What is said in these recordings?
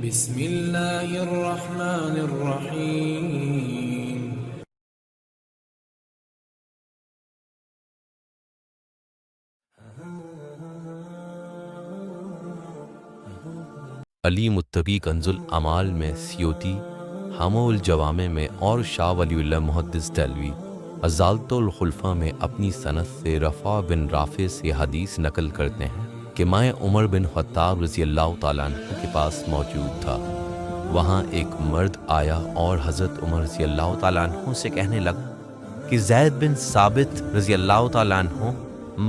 بسم اللہ الرحمن الرحیم۔ علی متقی کنز الاعمال میں سیوطی، ہمو الجوامع میں اور شاہ ولی اللہ محدث دہلوی ازالۃ الخلفاء میں اپنی سند سے رفع بن رافع سے حدیث نقل کرتے ہیں کہ میں عمر بن خطاب رضی اللہ تعالیٰ عنہ کے پاس موجود تھا۔ وہاں ایک مرد آیا اور حضرت عمر رضی اللہ تعالیٰ عنہ سے کہنے لگا کہ زید بن ثابت رضی اللہ تعالیٰ عنہ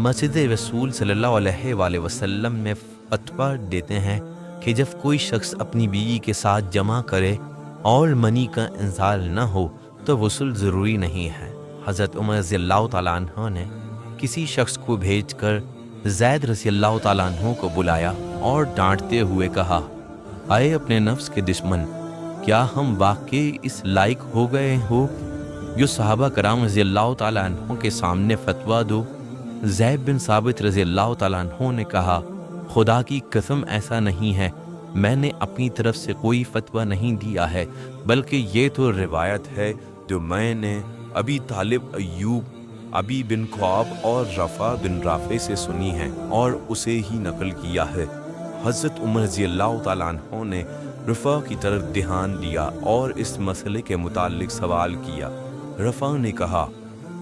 مسجد رسول صلی اللہ علیہ وآلہ وسلم میں فتویٰ دیتے ہیں کہ جب کوئی شخص اپنی بیوی کے ساتھ جمع کرے اور منی کا انزال نہ ہو تو غسل ضروری نہیں ہے۔ حضرت عمر رضی اللہ تعالیٰ عنہ نے کسی شخص کو بھیج کر زید رضی اللہ تعالیٰ عنہ کو بلایا اور ڈانٹتے ہوئے کہا، اے اپنے نفس کے دشمن، کیا ہم واقعی اس لائق ہو گئے ہو جو صحابہ کرام رضی اللہ تعالیٰ عنہ کے سامنے فتویٰ دو؟ زید بن ثابت رضی اللہ تعالیٰ عنہ نے کہا، خدا کی قسم ایسا نہیں ہے، میں نے اپنی طرف سے کوئی فتویٰ نہیں دیا ہے، بلکہ یہ تو روایت ہے جو میں نے ابی طالب ایوب، ابی بن خواب اور رفع بن رافع سے سنی ہے اور اسے ہی نقل کیا ہے۔ حضرت عمر رضی اللہ تعالیٰ عنہ نے رفع کی طرف دھیان دیا اور اس مسئلے کے متعلق سوال کیا۔ رفع نے کہا،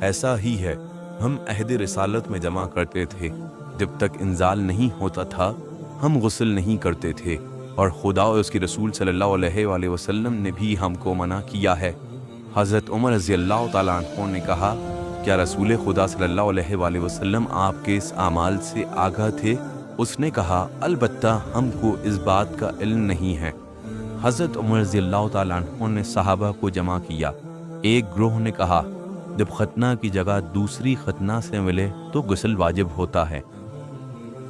ایسا ہی ہے، ہم عہد رسالت میں جمع کرتے تھے، جب تک انزال نہیں ہوتا تھا ہم غسل نہیں کرتے تھے، اور خدا اور اس کے رسول صلی اللہ علیہ وآلہ وسلم نے بھی ہم کو منع کیا ہے۔ حضرت عمر رضی اللہ تعالیٰ عنہ نے کہا، کیا رسول خدا صلی اللہ علیہ وآلہ وسلم آپ کے اس اعمال سے آگاہ تھے؟ اس نے کہا، البتہ ہم کو اس بات کا علم نہیں ہے۔ حضرت عمر رضی اللہ تعالیٰ عنہ نے صحابہ کو جمع کیا۔ ایک گروہ نے کہا، جب ختنہ کی جگہ دوسری ختنہ سے ملے تو غسل واجب ہوتا ہے۔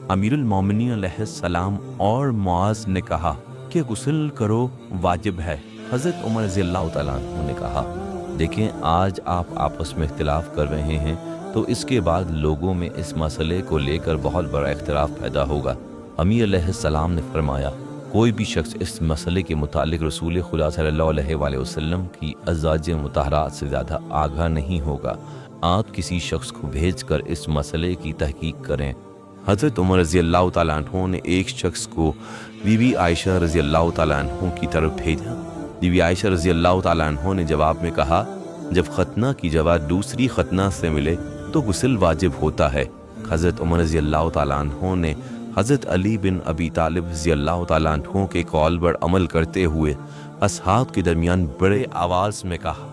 امیر المومنین علیہ السلام اور معاذ نے کہا کہ غسل کرو واجب ہے۔ حضرت عمر رضی اللہ تعالیٰ عنہ نے کہا، دیکھیں آج آپ آپس میں اختلاف کر رہے ہیں تو اس کے بعد لوگوں میں اس مسئلے کو لے کر بہت بڑا اختلاف پیدا ہوگا۔ امیر علیہ السلام نے فرمایا، کوئی بھی شخص اس مسئلے کے متعلق رسول خدا صلی اللہ علیہ وآلہ وسلم کی ازواج مطہرات سے زیادہ آگاہ نہیں ہوگا۔ آپ کسی شخص کو بھیج کر اس مسئلے کی تحقیق کریں۔ حضرت عمر رضی اللہ تعالیٰ عنہ نے ایک شخص کو بی بی عائشہ رضی اللہ تعالیٰ عنہ کی طرف بھیجا۔ بی بی عائشہ رضی اللہ تعالیٰ عنہ نے جواب میں کہا، جب ختنہ کی جگہ دوسری ختنہ سے ملے تو غسل واجب ہوتا ہے۔ حضرت عمر رضی اللہ تعالیٰ عنہ نے حضرت علی بن ابی طالب رضی اللہ تعالیٰ عنہ کے قول پر عمل کرتے ہوئے اصحاب کے درمیان بڑے آواز میں کہا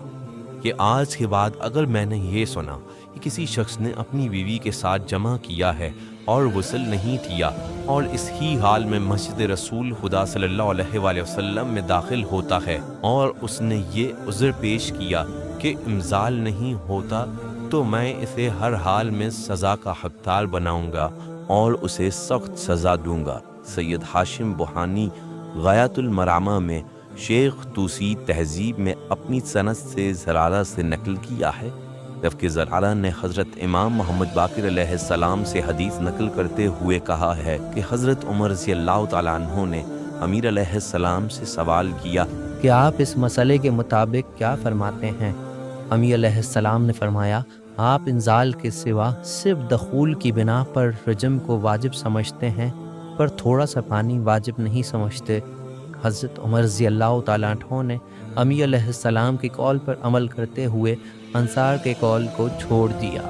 کہ آج کے بعد اگر میں نے یہ سنا کہ کسی شخص نے اپنی بیوی کے ساتھ جمع کیا ہے اور غسل نہیں کیا اور اس ہی حال میں مسجد رسول خدا صلی اللہ علیہ وآلہ وسلم میں داخل ہوتا ہے اور اس نے یہ عذر پیش کیا کہ انزال نہیں ہوتا، تو میں اسے ہر حال میں سزا کا حقدار بناؤں گا اور اسے سخت سزا دوں گا۔ سید ہاشم بوہانی غایۃ المرامہ میں، شیخ توسی تہذیب میں اپنی سند سے زرارہ سے نقل کیا ہے، جبکہ زرارہ نے حضرت امام محمد باقر علیہ السلام سے حدیث نقل کرتے ہوئے کہا ہے کہ حضرت عمر رضی اللہ تعالیٰ عنہ نے امیر علیہ السلام سے سوال کیا کہ آپ اس مسئلے کے مطابق کیا فرماتے ہیں؟ امیر علیہ السلام نے فرمایا، آپ انزال کے سوا صرف دخول کی بنا پر رجم کو واجب سمجھتے ہیں، پر تھوڑا سا پانی واجب نہیں سمجھتے۔ حضرت عمر رضی اللہ تعالیٰ عنہ نے امیر علیہ السلام کے قول پر عمل کرتے ہوئے انصار کے قول کو چھوڑ دیا۔